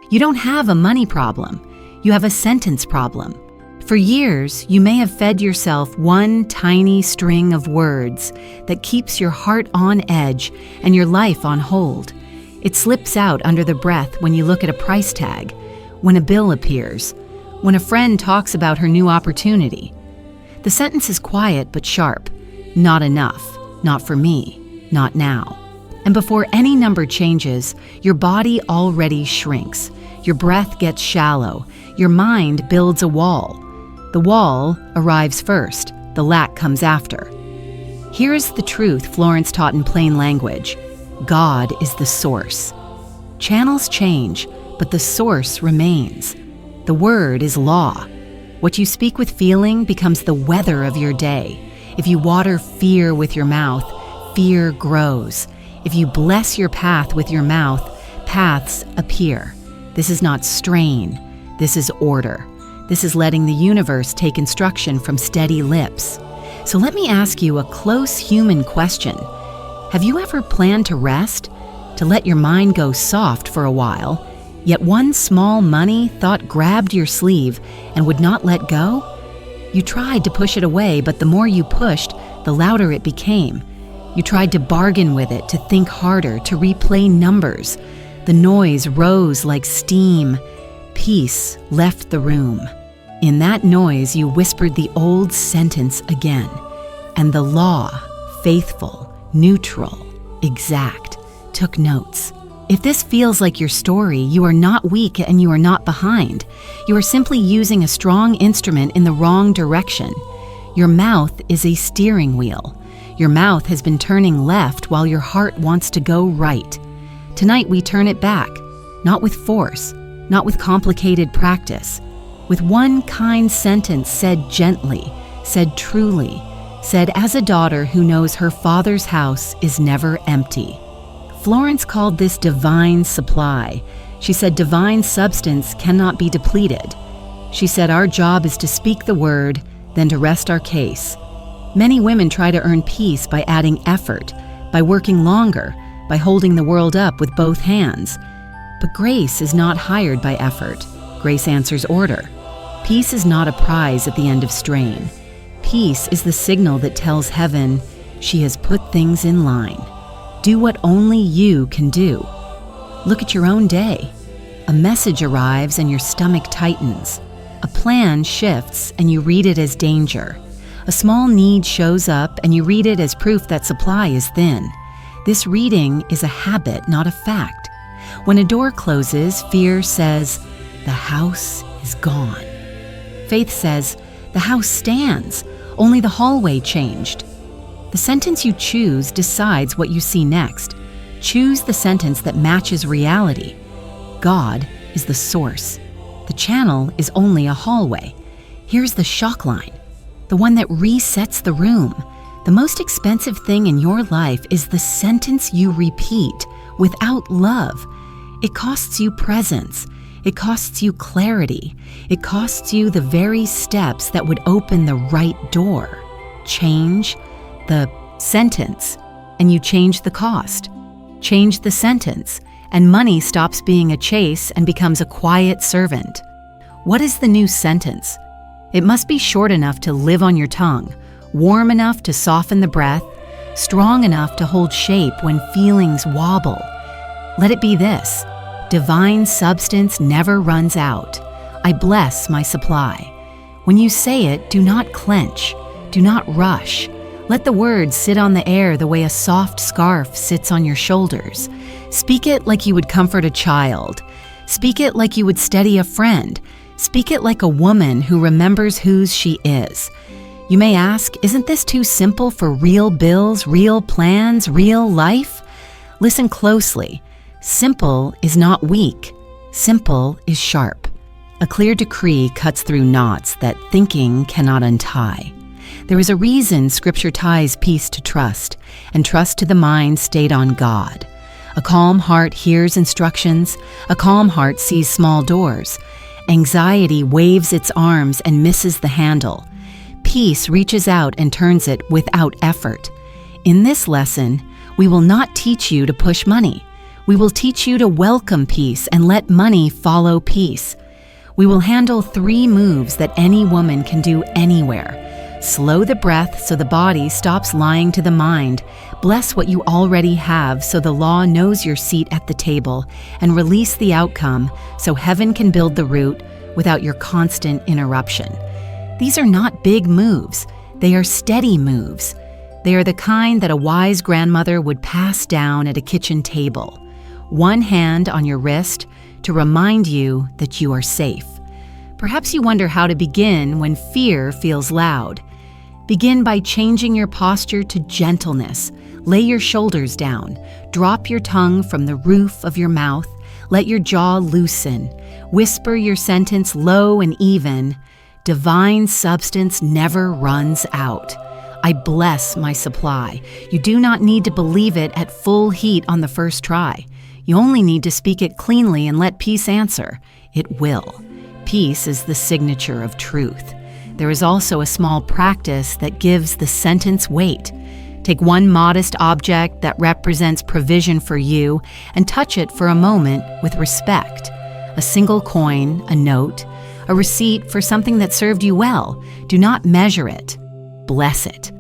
You don't have a money problem. You have a sentence problem. For years, you may have fed yourself one tiny string of words that keeps your heart on edge and your life on hold. It slips out under the breath when you look at a price tag, when a bill appears, when a friend talks about her new opportunity. The sentence is quiet but sharp. Not enough. Not for me. Not now. And before any number changes, your body already shrinks. Your breath gets shallow. Your mind builds a wall. The wall arrives first. The lack comes after. Here is the truth Florence taught in plain language. God is the source. Channels change, but the source remains. The word is law. What you speak with feeling becomes the weather of your day. If you water fear with your mouth, fear grows. If you bless your path with your mouth, paths appear. This is not strain. This is order. This is letting the universe take instruction from steady lips. So let me ask you a close human question. Have you ever planned to rest? To let your mind go soft for a while, yet one small money thought grabbed your sleeve and would not let go? You tried to push it away, but the more you pushed, the louder it became. You tried to bargain with it, to think harder, to replay numbers. The noise rose like steam. Peace left the room. In that noise, you whispered the old sentence again. And the law, faithful, neutral, exact, took notes. If this feels like your story, you are not weak and you are not behind. You are simply using a strong instrument in the wrong direction. Your mouth is a steering wheel. Your mouth has been turning left while your heart wants to go right. Tonight we turn it back, not with force, not with complicated practice, with one kind sentence said gently, said truly, said as a daughter who knows her father's house is never empty. Florence called this divine supply. She said divine substance cannot be depleted. She said our job is to speak the word, then to rest our case. Many women try to earn peace by adding effort, by working longer, by holding the world up with both hands. But grace is not hired by effort. Grace answers order. Peace is not a prize at the end of strain. Peace is the signal that tells heaven, she has put things in line. Do what only you can do. Look at your own day. A message arrives and your stomach tightens. A plan shifts and you read it as danger. A small need shows up and you read it as proof that supply is thin. This reading is a habit, not a fact. When a door closes, fear says, the house is gone. Faith says, the house stands, only the hallway changed. The sentence you choose decides what you see next. Choose the sentence that matches reality. God is the source. The channel is only a hallway. Here's the shock line, the one that resets the room. The most expensive thing in your life is the sentence you repeat without love. It costs you presence. It costs you clarity. It costs you the very steps that would open the right door. Change the sentence, and you change the cost. Change the sentence, and money stops being a chase and becomes a quiet servant. What is the new sentence? It must be short enough to live on your tongue, warm enough to soften the breath, strong enough to hold shape when feelings wobble. Let it be this: divine substance never runs out. I bless my supply. When you say it, do not clench, do not rush. Let the words sit on the air the way a soft scarf sits on your shoulders. Speak it like you would comfort a child. Speak it like you would steady a friend. Speak it like a woman who remembers whose she is. You may ask, isn't this too simple for real bills, real plans, real life? Listen closely. Simple is not weak. Simple is sharp. A clear decree cuts through knots that thinking cannot untie. There is a reason Scripture ties peace to trust, and trust to the mind stayed on God. A calm heart hears instructions. A calm heart sees small doors. Anxiety waves its arms and misses the handle. Peace reaches out and turns it without effort. In this lesson, we will not teach you to push money. We will teach you to welcome peace and let money follow peace. We will handle 3 moves that any woman can do anywhere. Slow the breath so the body stops lying to the mind. Bless what you already have so the law knows your seat at the table. And release the outcome so heaven can build the root without your constant interruption. These are not big moves. They are steady moves. They are the kind that a wise grandmother would pass down at a kitchen table. One hand on your wrist to remind you that you are safe. Perhaps you wonder how to begin when fear feels loud. Begin by changing your posture to gentleness. Lay your shoulders down. Drop your tongue from the roof of your mouth. Let your jaw loosen. Whisper your sentence low and even. Divine substance never runs out. I bless my supply. You do not need to believe it at full heat on the first try. You only need to speak it cleanly and let peace answer. It will. Peace is the signature of truth. There is also a small practice that gives the sentence weight. Take one modest object that represents provision for you and touch it for a moment with respect. A single coin, a note, a receipt for something that served you well. Do not measure it. Bless it.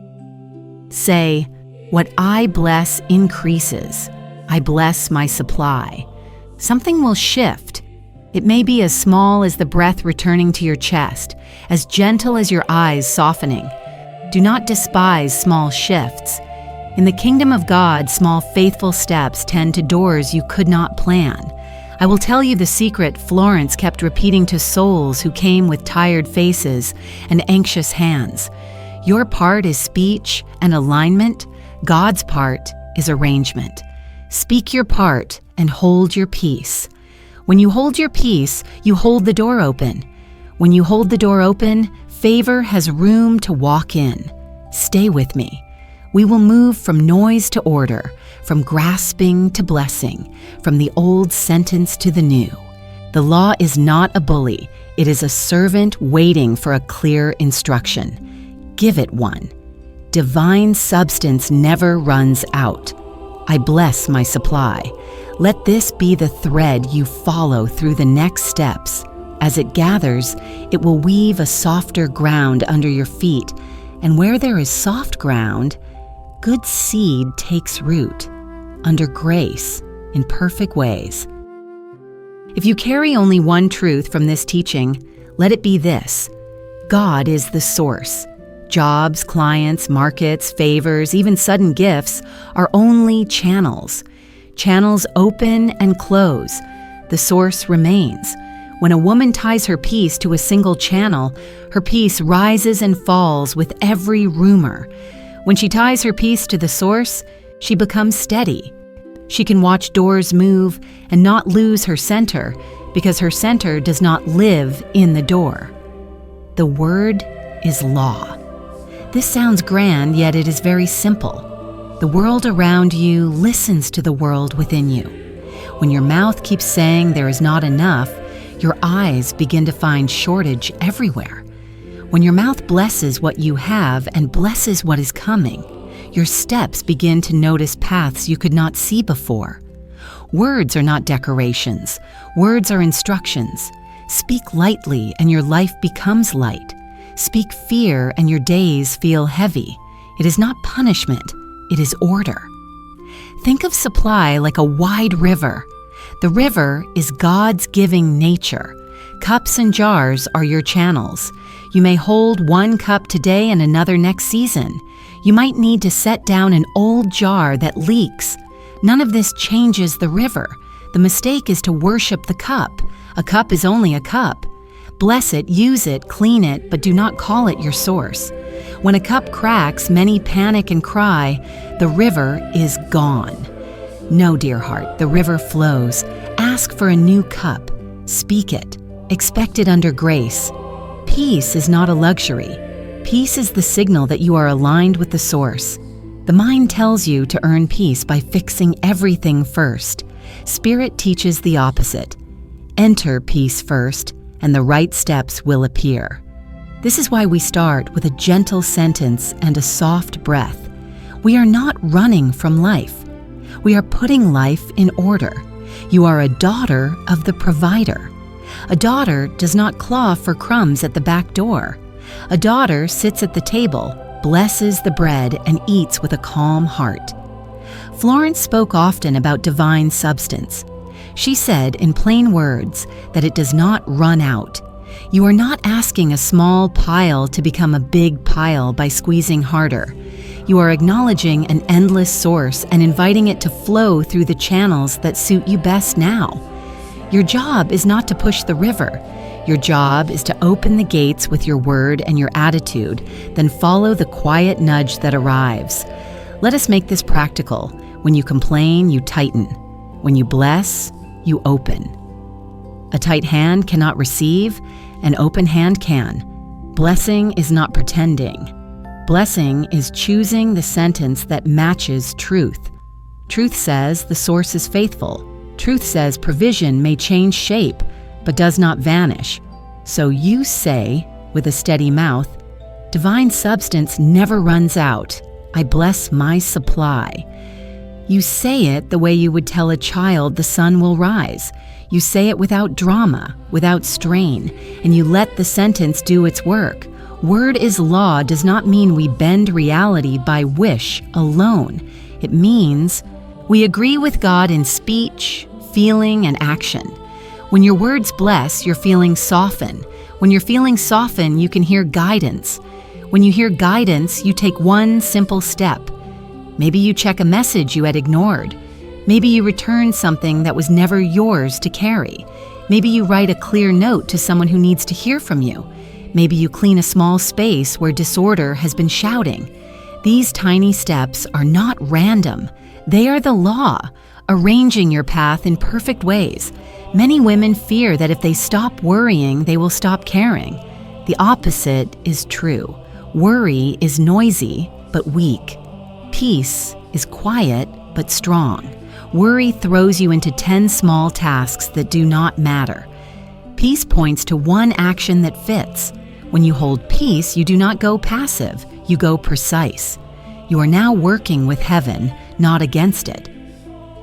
Say, what I bless increases. I bless my supply. Something will shift. It may be as small as the breath returning to your chest, as gentle as your eyes softening. Do not despise small shifts. In the kingdom of God, small faithful steps tend to doors you could not plan. I will tell you the secret Florence kept repeating to souls who came with tired faces and anxious hands. Your part is speech and alignment. God's part is arrangement. Speak your part and hold your peace. When you hold your peace, you hold the door open. When you hold the door open, favor has room to walk in. Stay with me. We will move from noise to order, from grasping to blessing, from the old sentence to the new. The law is not a bully. It is a servant waiting for a clear instruction. Give it one. Divine substance never runs out. I bless my supply. Let this be the thread you follow through the next steps. As it gathers, it will weave a softer ground under your feet, and where there is soft ground, good seed takes root, under grace, in perfect ways. If you carry only one truth from this teaching, let it be this: God is the source. Jobs, clients, markets, favors, even sudden gifts are only channels. Channels open and close. The source remains. When a woman ties her peace to a single channel, her peace rises and falls with every rumor. When she ties her peace to the source, she becomes steady. She can watch doors move and not lose her center because her center does not live in the door. The word is law. This sounds grand, yet it is very simple. The world around you listens to the world within you. When your mouth keeps saying there is not enough, your eyes begin to find shortage everywhere. When your mouth blesses what you have and blesses what is coming, your steps begin to notice paths you could not see before. Words are not decorations. Words are instructions. Speak lightly and your life becomes light. Speak fear and your days feel heavy. It is not punishment, it is order. Think of supply like a wide river. The river is God's giving nature. Cups and jars are your channels. You may hold one cup today and another next season. You might need to set down an old jar that leaks. None of this changes the river. The mistake is to worship the cup. A cup is only a cup. Bless it, use it, clean it, but do not call it your source. When a cup cracks, many panic and cry, the river is gone. No, dear heart, the river flows. Ask for a new cup. Speak it. Expect it under grace. Peace is not a luxury. Peace is the signal that you are aligned with the source. The mind tells you to earn peace by fixing everything first. Spirit teaches the opposite. Enter peace first, and the right steps will appear. This is why we start with a gentle sentence and a soft breath. We are not running from life. We are putting life in order. You are a daughter of the provider. A daughter does not claw for crumbs at the back door. A daughter sits at the table, blesses the bread, and eats with a calm heart. Florence spoke often about divine substance. She said in plain words that it does not run out. You are not asking a small pile to become a big pile by squeezing harder. You are acknowledging an endless source and inviting it to flow through the channels that suit you best now. Your job is not to push the river. Your job is to open the gates with your word and your attitude, then follow the quiet nudge that arrives. Let us make this practical. When you complain, you tighten. When you bless, you open. A tight hand cannot receive, an open hand can. Blessing is not pretending. Blessing is choosing the sentence that matches truth. Truth says the source is faithful. Truth says provision may change shape, but does not vanish. So you say, with a steady mouth, divine substance never runs out. I bless my supply. You say it the way you would tell a child the sun will rise. You say it without drama, without strain, and you let the sentence do its work. Word is law does not mean we bend reality by wish alone. It means we agree with God in speech, feeling, and action. When your words bless, your feelings soften. When your feelings soften, you can hear guidance. When you hear guidance, you take one simple step. Maybe you check a message you had ignored. Maybe you return something that was never yours to carry. Maybe you write a clear note to someone who needs to hear from you. Maybe you clean a small space where disorder has been shouting. These tiny steps are not random. They are the law, arranging your path in perfect ways. Many women fear that if they stop worrying, they will stop caring. The opposite is true. Worry is noisy, but weak. Peace is quiet, but strong. Worry throws you into 10 small tasks that do not matter. Peace points to one action that fits. When you hold peace, you do not go passive, you go precise. You are now working with heaven, not against it.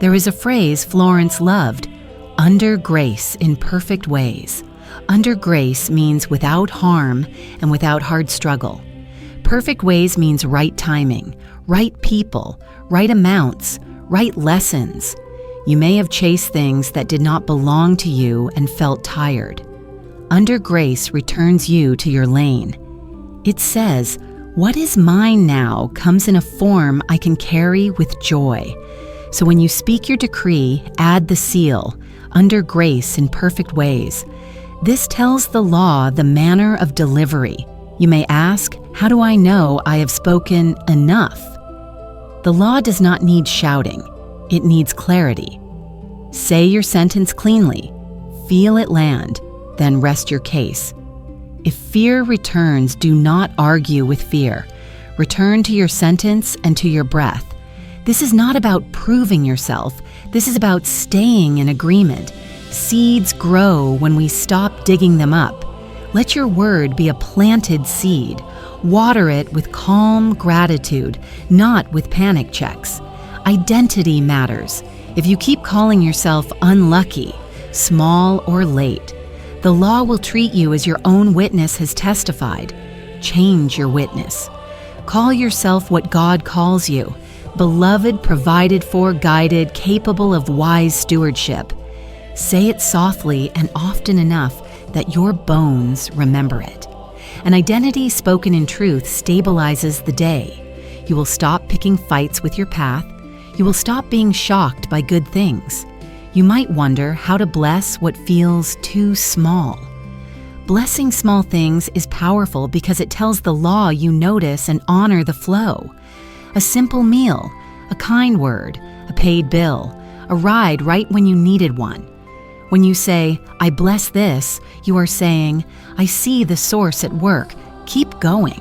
There is a phrase Florence loved, under grace in perfect ways. Under grace means without harm and without hard struggle. Perfect ways means right timing, right people, right amounts, right lessons. You may have chased things that did not belong to you and felt tired. Under grace returns you to your lane. It says, what is mine now comes in a form I can carry with joy. So when you speak your decree, add the seal, under grace in perfect ways. This tells the law the manner of delivery. You may ask, how do I know I have spoken enough? The law does not need shouting. It needs clarity. Say your sentence cleanly. Feel it land. Then rest your case. If fear returns, do not argue with fear. Return to your sentence and to your breath. This is not about proving yourself. This is about staying in agreement. Seeds grow when we stop digging them up. Let your word be a planted seed. Water it with calm gratitude, not with panic checks. Identity matters. If you keep calling yourself unlucky, small or late, the law will treat you as your own witness has testified. Change your witness. Call yourself what God calls you. Beloved, provided for, guided, capable of wise stewardship. Say it softly and often enough that your bones remember it. An identity spoken in truth stabilizes the day. You will stop picking fights with your path. You will stop being shocked by good things. You might wonder how to bless what feels too small. Blessing small things is powerful because it tells the law you notice and honor the flow. A simple meal, a kind word, a paid bill, a ride right when you needed one. When you say, I bless this, you are saying, I see the source at work. Keep going.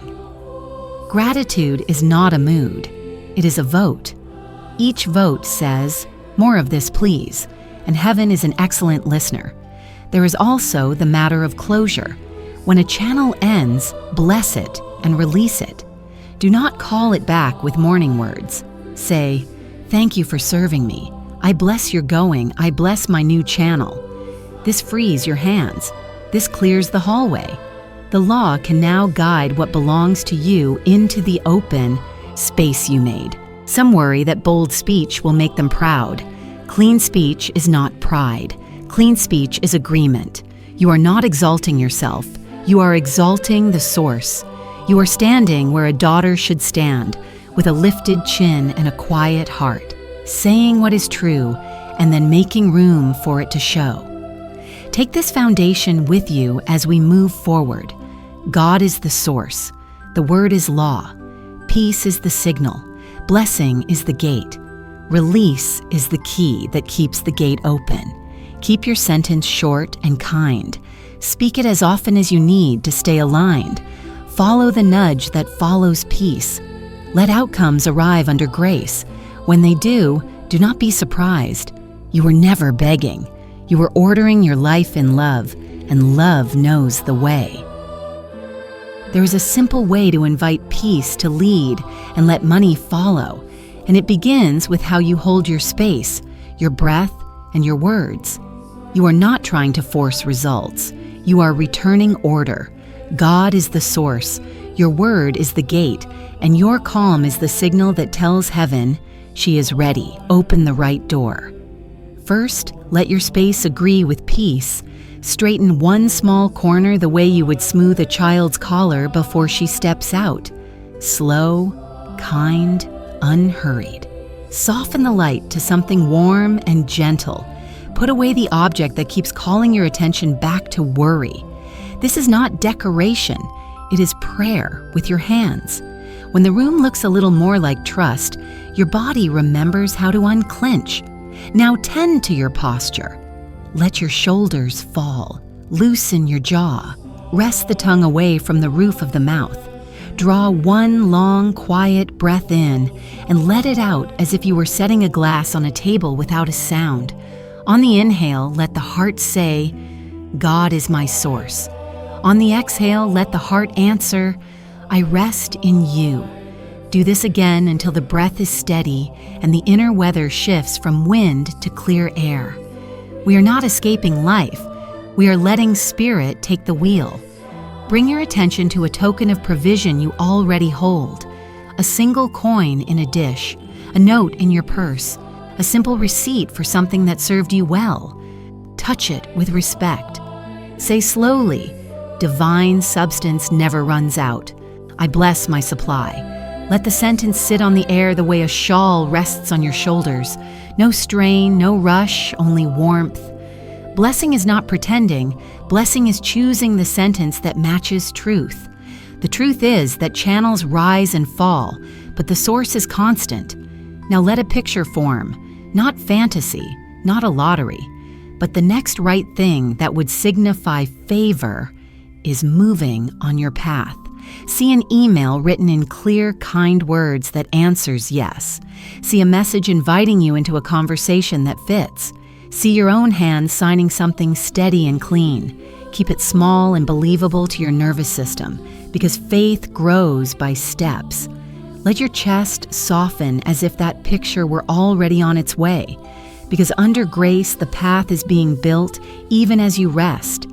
Gratitude is not a mood. It is a vote. Each vote says, more of this, please, and heaven is an excellent listener. There is also the matter of closure. When a channel ends, bless it and release it. Do not call it back with mourning words. Say, Thank you for serving me. I bless your going. I bless my new channel. This frees your hands. This clears the hallway. The law can now guide what belongs to you into the open space you made. Some worry that bold speech will make them proud. Clean speech is not pride. Clean speech is agreement. You are not exalting yourself. You are exalting the source. You are standing where a daughter should stand, with a lifted chin and a quiet heart, saying what is true and then making room for it to show. Take this foundation with you as we move forward. God is the source. The word is law. Peace is the signal. Blessing is the gate. Release is the key that keeps the gate open. Keep your sentence short and kind. Speak it as often as you need to stay aligned. Follow the nudge that follows peace. Let outcomes arrive under grace. When they do not be surprised. You were never begging. You were ordering your life in love, and love knows the way. There is a simple way to invite peace to lead and let money follow, and it begins with how you hold your space, your breath, and your words. You are not trying to force results. You are returning order. God is the source. Your word is the gate, and your calm is the signal that tells heaven, she is ready. Open the right door. First, let your space agree with peace. Straighten one small corner the way you would smooth a child's collar before she steps out. Slow, kind, unhurried. Soften the light to something warm and gentle. Put away the object that keeps calling your attention back to worry. This is not decoration. It is prayer with your hands. When the room looks a little more like trust, your body remembers how to unclench. Now tend to your posture. Let your shoulders fall. Loosen your jaw. Rest the tongue away from the roof of the mouth. Draw one long, quiet breath in and let it out as if you were setting a glass on a table without a sound. On the inhale, let the heart say, God is my source. On the exhale, let the heart answer, I rest in you. Do this again until the breath is steady and the inner weather shifts from wind to clear air. We are not escaping life. We are letting spirit take the wheel. Bring your attention to a token of provision you already hold. A single coin in a dish, a note in your purse, a simple receipt for something that served you well. Touch it with respect. Say slowly, divine substance never runs out. I bless my supply. Let the sentence sit on the air the way a shawl rests on your shoulders. No strain, no rush, only warmth. Blessing is not pretending. Blessing is choosing the sentence that matches truth. The truth is that channels rise and fall, but the source is constant. Now let a picture form, not fantasy, not a lottery, but the next right thing that would signify favor is moving on your path. See an email written in clear, kind words that answers yes. See a message inviting you into a conversation that fits. See your own hand signing something steady and clean. Keep it small and believable to your nervous system, because faith grows by steps. Let your chest soften as if that picture were already on its way, because under grace the path is being built even as you rest.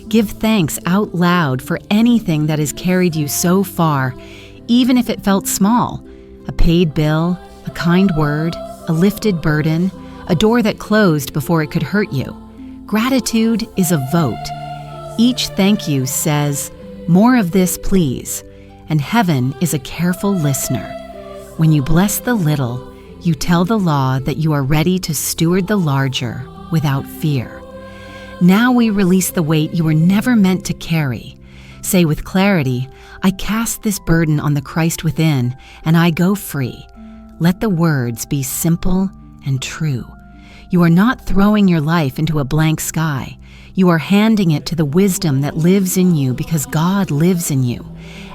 Give thanks out loud for anything that has carried you so far, even if it felt small. A paid bill, a kind word, a lifted burden, a door that closed before it could hurt you. Gratitude is a vote. Each thank you says, more of this, please. And heaven is a careful listener. When you bless the little, you tell the law that you are ready to steward the larger without fear. Now we release the weight you were never meant to carry. Say with clarity, I cast this burden on the Christ within, and I go free. Let the words be simple and true. You are not throwing your life into a blank sky. You are handing it to the wisdom that lives in you because God lives in you.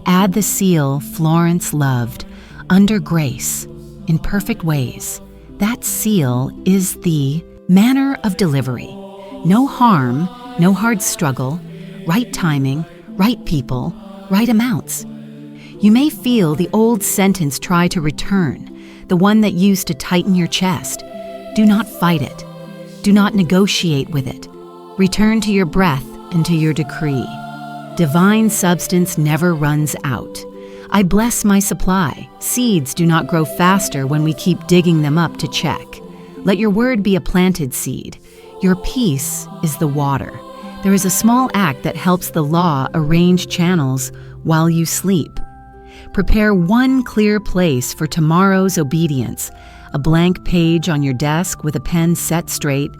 Add the seal Florence loved, under grace, in perfect ways. That seal is the manner of delivery. No harm, no hard struggle, right timing, right people, right amounts. You may feel the old sentence try to return. the one that used to tighten your chest. Do not fight it. Do not negotiate with it. Return to your breath and to your decree. Divine substance never runs out. I bless my supply. Seeds do not grow faster when we keep digging them up to check. Let your word be a planted seed. Your peace is the water. There is a small act that helps the law arrange channels while you sleep. Prepare one clear place for tomorrow's obedience, a blank page on your desk with a pen set straight,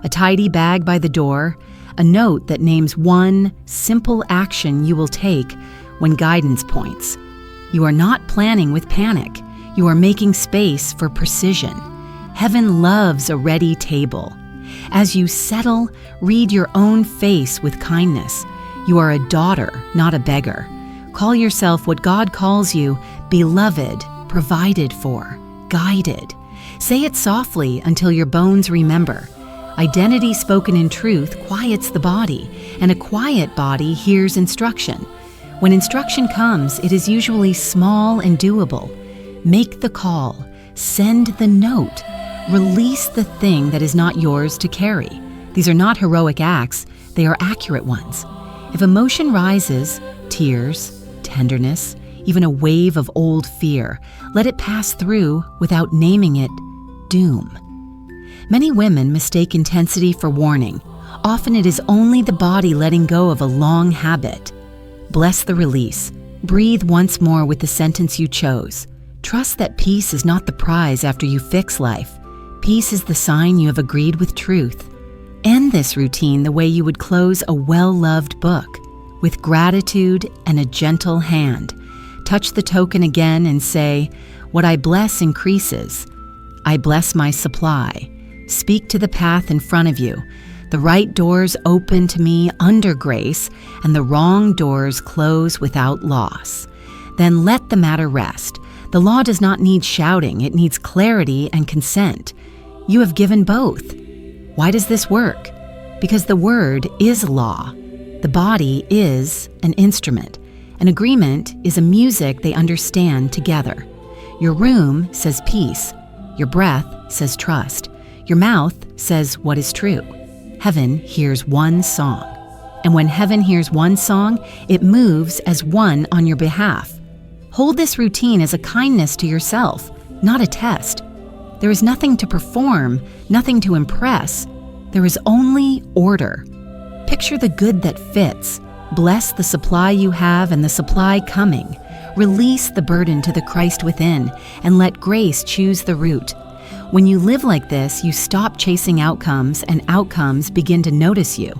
a tidy bag by the door, a note that names one simple action you will take when guidance points. You are not planning with panic. You are making space for precision. Heaven loves a ready table. As you settle, read your own face with kindness. You are a daughter, not a beggar. Call yourself what God calls you, beloved, provided for, guided. Say it softly until your bones remember. Identity spoken in truth quiets the body, and a quiet body hears instruction. When instruction comes, it is usually small and doable. Make the call, send the note, release the thing that is not yours to carry. These are not heroic acts, they are accurate ones. If emotion rises, tears, tenderness, even a wave of old fear, let it pass through without naming it doom. Many women mistake intensity for warning. Often it is only the body letting go of a long habit. Bless the release. Breathe once more with the sentence you chose. Trust that peace is not the prize after you fix life. Peace is the sign you have agreed with truth. End this routine the way you would close a well-loved book, with gratitude and a gentle hand. Touch the token again and say, "What I bless increases. I bless my supply." Speak to the path in front of you. The right doors open to me under grace, and the wrong doors close without loss. Then let the matter rest. The law does not need shouting, it needs clarity and consent. You have given both. Why does this work? Because the word is law. The body is an instrument. An agreement is a music they understand together. Your room says peace. Your breath says trust. Your mouth says what is true. Heaven hears one song. And when heaven hears one song, it moves as one on your behalf. Hold this routine as a kindness to yourself, not a test. There is nothing to perform, nothing to impress. There is only order. Picture the good that fits. Bless the supply you have and the supply coming. Release the burden to the Christ within and let grace choose the route. When you live like this, you stop chasing outcomes and outcomes begin to notice you.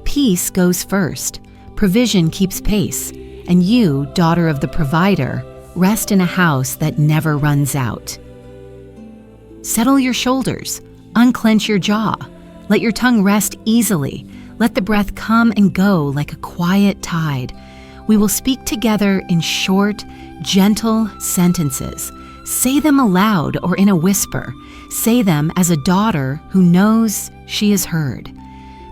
Peace goes first. Provision keeps pace. And you, daughter of the provider, rest in a house that never runs out. Settle your shoulders. Unclench your jaw. Let your tongue rest easily. Let the breath come and go like a quiet tide. We will speak together in short, gentle sentences. Say them aloud or in a whisper. Say them as a daughter who knows she is heard.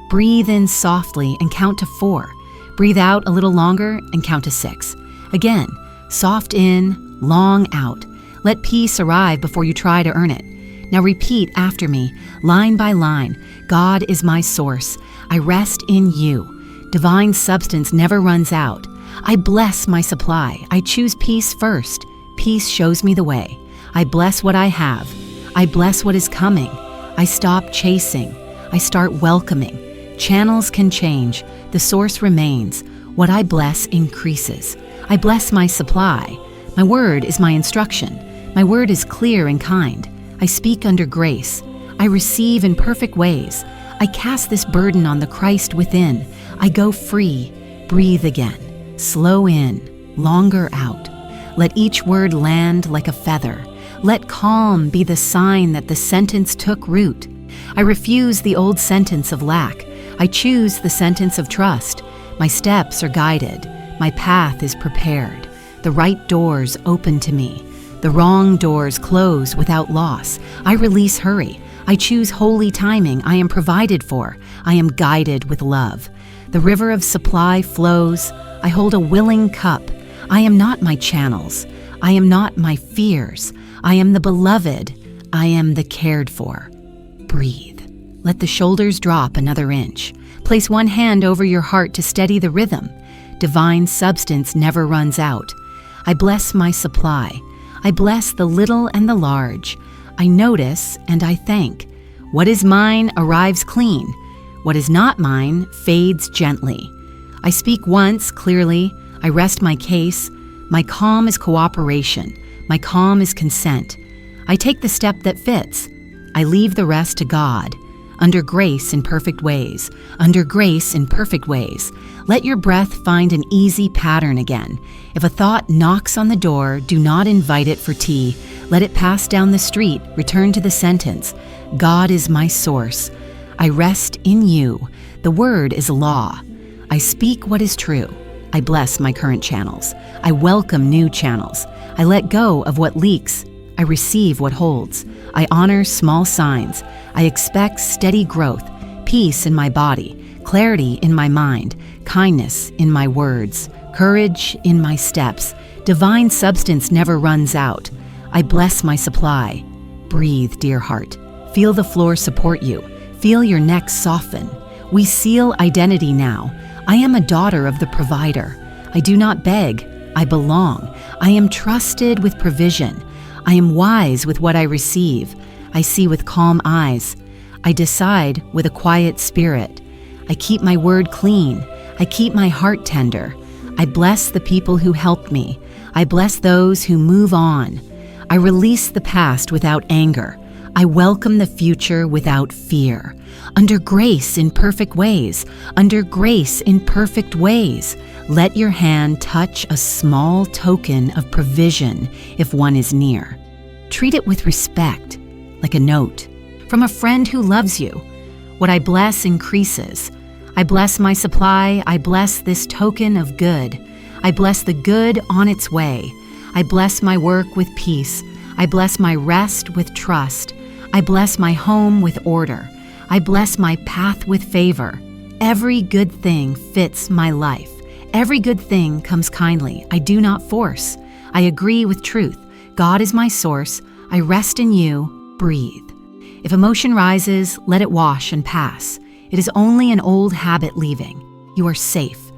Breathe in softly and count to 4. Breathe out a little longer and count to 6. Again, soft in, long out. Let peace arrive before you try to earn it. Now repeat after me, line by line. God is my source. I rest in you. Divine substance never runs out. I bless my supply. I choose peace first. Peace shows me the way. I bless what I have. I bless what is coming. I stop chasing. I start welcoming. Channels can change. The source remains. What I bless increases. I bless my supply. My word is my instruction. My word is clear and kind. I speak under grace. I receive in perfect ways. I cast this burden on the Christ within. I go free. Breathe again. Slow in. Longer out. Let each word land like a feather. Let calm be the sign that the sentence took root. I refuse the old sentence of lack. I choose the sentence of trust. My steps are guided. My path is prepared. The right doors open to me. The wrong doors close without loss. I release hurry. I choose holy timing. I am provided for. I am guided with love. The river of supply flows. I hold a willing cup. I am not my channels. I am not my fears. I am the beloved. I am the cared for. Breathe. Let the shoulders drop another inch. Place one hand over your heart to steady the rhythm. Divine substance never runs out. I bless my supply. I bless the little and the large. I notice and I thank. What is mine arrives clean. What is not mine fades gently. I speak once clearly. I rest my case. My calm is cooperation. My calm is consent. I take the step that fits. I leave the rest to God. Under grace in perfect ways. Under grace in perfect ways. Let your breath find an easy pattern again. If a thought knocks on the door, do not invite it for tea. Let it pass down the street. Return to the sentence. God is my source. I rest in you. The word is law. I speak what is true. I bless my current channels. I welcome new channels. I let go of what leaks. I receive what holds. I honor small signs. I expect steady growth, peace in my body, clarity in my mind, kindness in my words, courage in my steps. Divine substance never runs out. I bless my supply. Breathe, dear heart. Feel the floor support you. Feel your neck soften. We seal identity now. I am a daughter of the provider. I do not beg. I belong. I am trusted with provision. I am wise with what I receive. I see with calm eyes. I decide with a quiet spirit. I keep my word clean. I keep my heart tender. I bless the people who helped me. I bless those who move on. I release the past without anger. I welcome the future without fear. Under grace in perfect ways. Under grace in perfect ways. Let your hand touch a small token of provision if one is near. Treat it with respect, like a note from a friend who loves you. What I bless increases. I bless my supply. I bless this token of good. I bless the good on its way. I bless my work with peace. I bless my rest with trust. I bless my home with order. I bless my path with favor. Every good thing fits my life. Every good thing comes kindly. I do not force. I agree with truth. God is my source. I rest in you. Breathe. If emotion rises, let it wash and pass. It is only an old habit leaving. You are safe.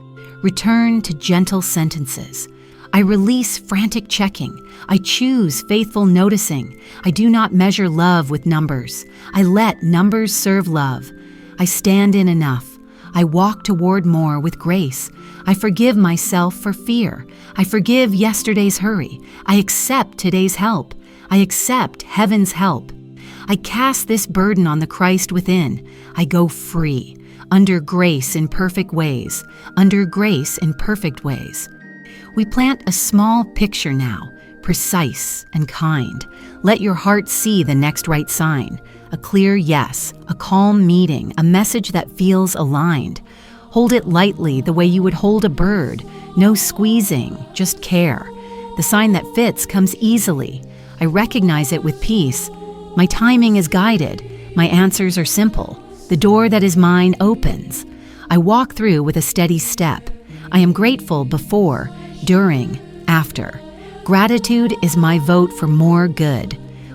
Return to gentle sentences. I release frantic checking. I choose faithful noticing. I do not measure love with numbers. I let numbers serve love. I stand in enough. I walk toward more with grace. I forgive myself for fear. I forgive yesterday's hurry. I accept today's help. I accept heaven's help. I cast this burden on the Christ within. I go free. Under grace in perfect ways. Under grace in perfect ways. We plant a small picture now, precise and kind. Let your heart see the next right sign. A clear yes, a calm meeting, a message that feels aligned. Hold it lightly the way you would hold a bird. No squeezing, just care. The sign that fits comes easily. I recognize it with peace. My timing is guided. My answers are simple. The door that is mine opens. I walk through with a steady step. I am grateful before, during, after. Gratitude is my vote for more good.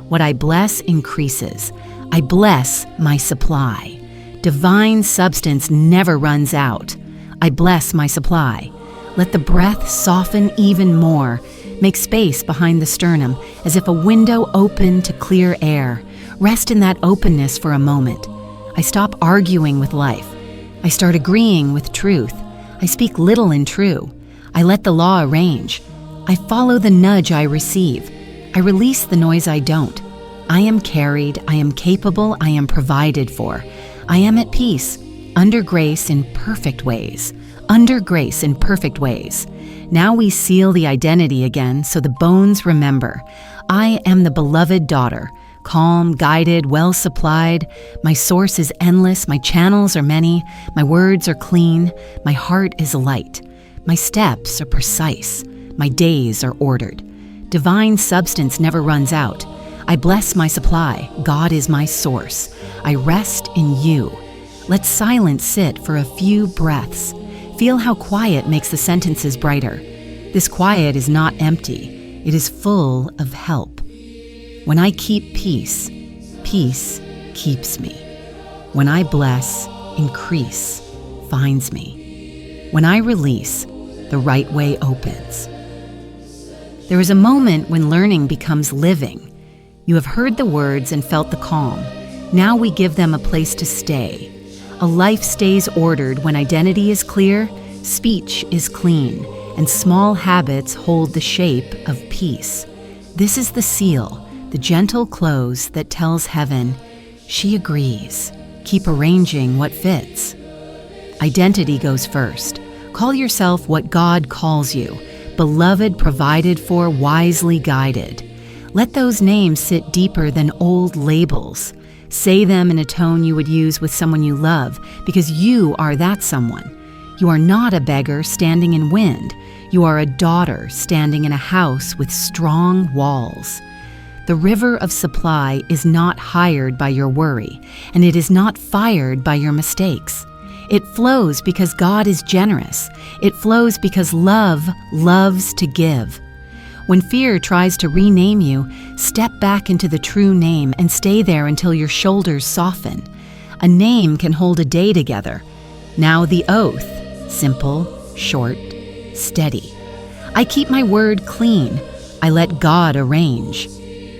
What I bless increases. I bless my supply. Divine substance never runs out. I bless my supply. Let the breath soften even more. Make space behind the sternum as if a window opened to clear air. Rest in that openness for a moment. I stop arguing with life. I start agreeing with truth. I speak little and true. I let the law arrange. I follow the nudge I receive. I release the noise I don't. I am carried, I am capable, I am provided for. I am at peace, under grace in perfect ways. Under grace in perfect ways. Now we seal the identity again so the bones remember. I am the beloved daughter, calm, guided, well supplied. My source is endless, my channels are many, my words are clean, my heart is light. My steps are precise, my days are ordered. Divine substance never runs out. I bless my supply. God is my source. I rest in you. Let silence sit for a few breaths. Feel how quiet makes the sentences brighter. This quiet is not empty. It is full of help. When I keep peace, peace keeps me. When I bless, increase finds me. When I release, the right way opens. There is a moment when learning becomes living. You have heard the words and felt the calm. Now we give them a place to stay. A life stays ordered when identity is clear, speech is clean, and small habits hold the shape of peace. This is the seal, the gentle close that tells heaven, she agrees. Keep arranging what fits. Identity goes first. Call yourself what God calls you, beloved, provided for, wisely guided. Let those names sit deeper than old labels. Say them in a tone you would use with someone you love, because you are that someone. You are not a beggar standing in wind. You are a daughter standing in a house with strong walls. The river of supply is not hired by your worry, and it is not fired by your mistakes. It flows because God is generous. It flows because love loves to give. When fear tries to rename you, step back into the true name and stay there until your shoulders soften. A name can hold a day together. Now the oath, simple, short, steady. I keep my word clean. I let God arrange.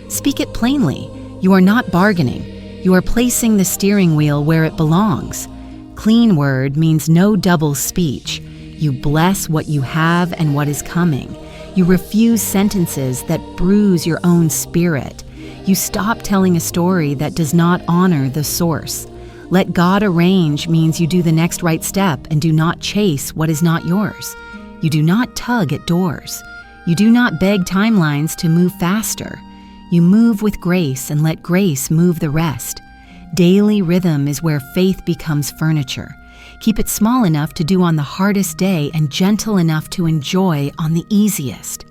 Speak it plainly. You are not bargaining. You are placing the steering wheel where it belongs. Clean word means no double speech. You bless what you have and what is coming. You refuse sentences that bruise your own spirit. You stop telling a story that does not honor the source. Let God arrange means you do the next right step and do not chase what is not yours. You do not tug at doors. You do not beg timelines to move faster. You move with grace and let grace move the rest. Daily rhythm is where faith becomes furniture. Keep it small enough to do on the hardest day and gentle enough to enjoy on the easiest.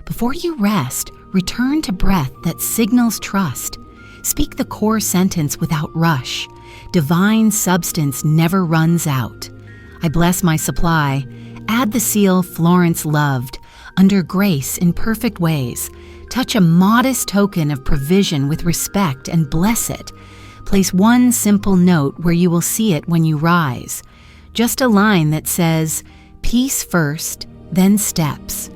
Before you rest, return to breath that signals trust. Speak the core sentence without rush. Divine substance never runs out. I bless my supply. Add the seal Florence loved. Under grace in perfect ways. Touch a modest token of provision with respect and bless it. Place one simple note where you will see it when you rise. Just a line that says, peace first, then steps.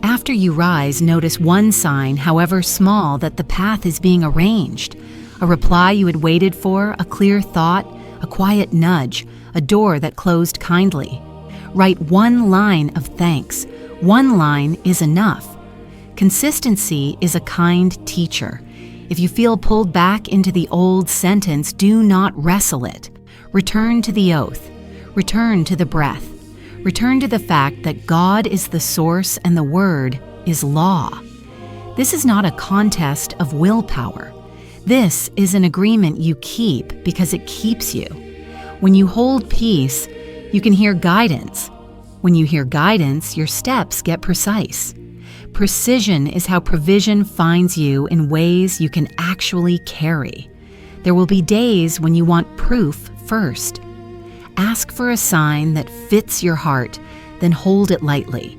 After you rise, notice one sign, however small, that the path is being arranged. A reply you had waited for, a clear thought, a quiet nudge, a door that closed kindly. Write one line of thanks. One line is enough. Consistency is a kind teacher. If you feel pulled back into the old sentence, do not wrestle it. Return to the oath. Return to the breath. Return to the fact that God is the source and the word is law. This is not a contest of willpower. This is an agreement you keep because it keeps you. When you hold peace, you can hear guidance. When you hear guidance, your steps get precise. Precision is how provision finds you in ways you can actually carry. There will be days when you want proof first. Ask for a sign that fits your heart, then hold it lightly.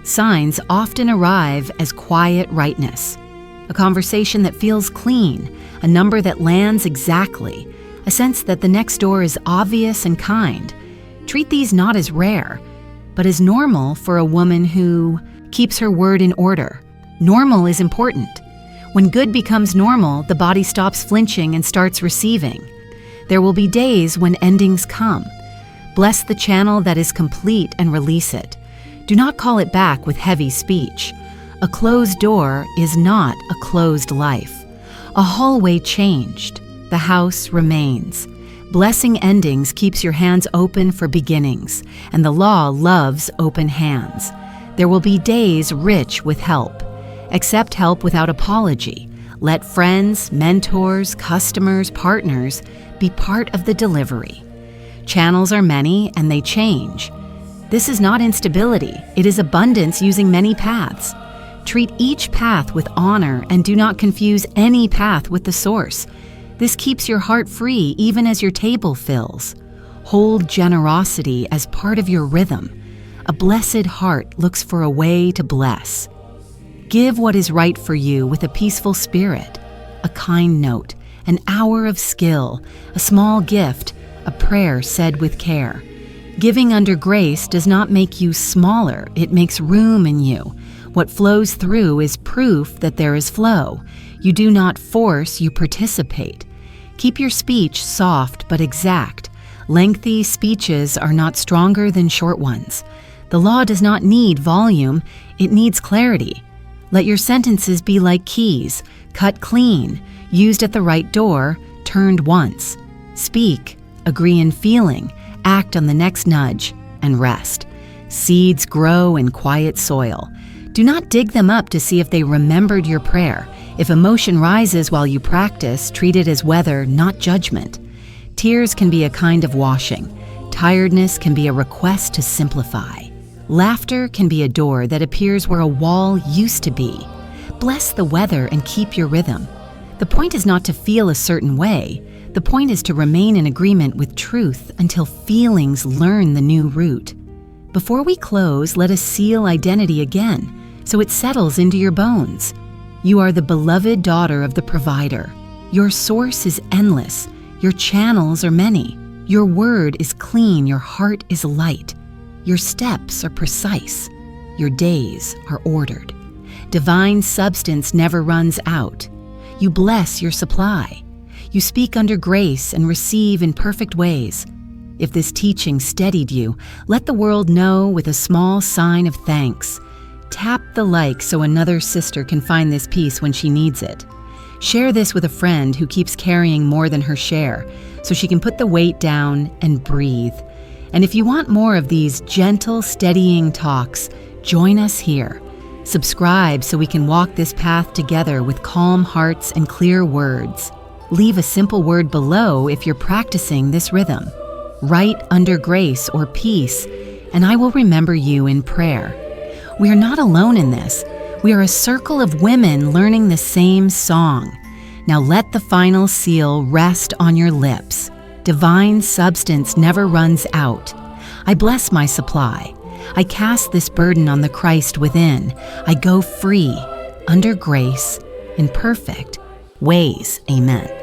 Signs often arrive as quiet rightness. A conversation that feels clean, a number that lands exactly, a sense that the next door is obvious and kind. Treat these not as rare, but as normal for a woman who keeps her word in order. Normal is important. When good becomes normal, the body stops flinching and starts receiving. There will be days when endings come. Bless the channel that is complete and release it. Do not call it back with heavy speech. A closed door is not a closed life. A hallway changed. The house remains. Blessing endings keeps your hands open for beginnings, and the law loves open hands. There will be days rich with help. Accept help without apology. Let friends, mentors, customers, partners be part of the delivery. Channels are many and they change. This is not instability, it is abundance using many paths. Treat each path with honor and do not confuse any path with the source. This keeps your heart free even as your table fills. Hold generosity as part of your rhythm. A blessed heart looks for a way to bless. Give what is right for you with a peaceful spirit, a kind note, an hour of skill, a small gift, a prayer said with care. Giving under grace does not make you smaller, it makes room in you. What flows through is proof that there is flow. You do not force, you participate. Keep your speech soft but exact. Lengthy speeches are not stronger than short ones. The law does not need volume, it needs clarity. Let your sentences be like keys, cut clean, used at the right door, turned once. Speak, agree in feeling, act on the next nudge, and rest. Seeds grow in quiet soil. Do not dig them up to see if they remembered your prayer. If emotion rises while you practice, treat it as weather, not judgment. Tears can be a kind of washing. Tiredness can be a request to simplify. Laughter can be a door that appears where a wall used to be. Bless the weather and keep your rhythm. The point is not to feel a certain way. The point is to remain in agreement with truth until feelings learn the new route. Before we close, let us seal identity again, so it settles into your bones. You are the beloved daughter of the provider. Your source is endless. Your channels are many. Your word is clean. Your heart is light. Your steps are precise. Your days are ordered. Divine substance never runs out. You bless your supply. You speak under grace and receive in perfect ways. If this teaching steadied you, let the world know with a small sign of thanks. Tap the like so another sister can find this peace when she needs it. Share this with a friend who keeps carrying more than her share, so she can put the weight down and breathe. And if you want more of these gentle, steadying talks, join us here. Subscribe so we can walk this path together with calm hearts and clear words. Leave a simple word below if you're practicing this rhythm. Write under grace or peace, and I will remember you in prayer. We are not alone in this. We are a circle of women learning the same song. Now let the final seal rest on your lips. Divine substance never runs out. I bless my supply. I cast this burden on the Christ within. I go free, under grace, in perfect ways. Amen.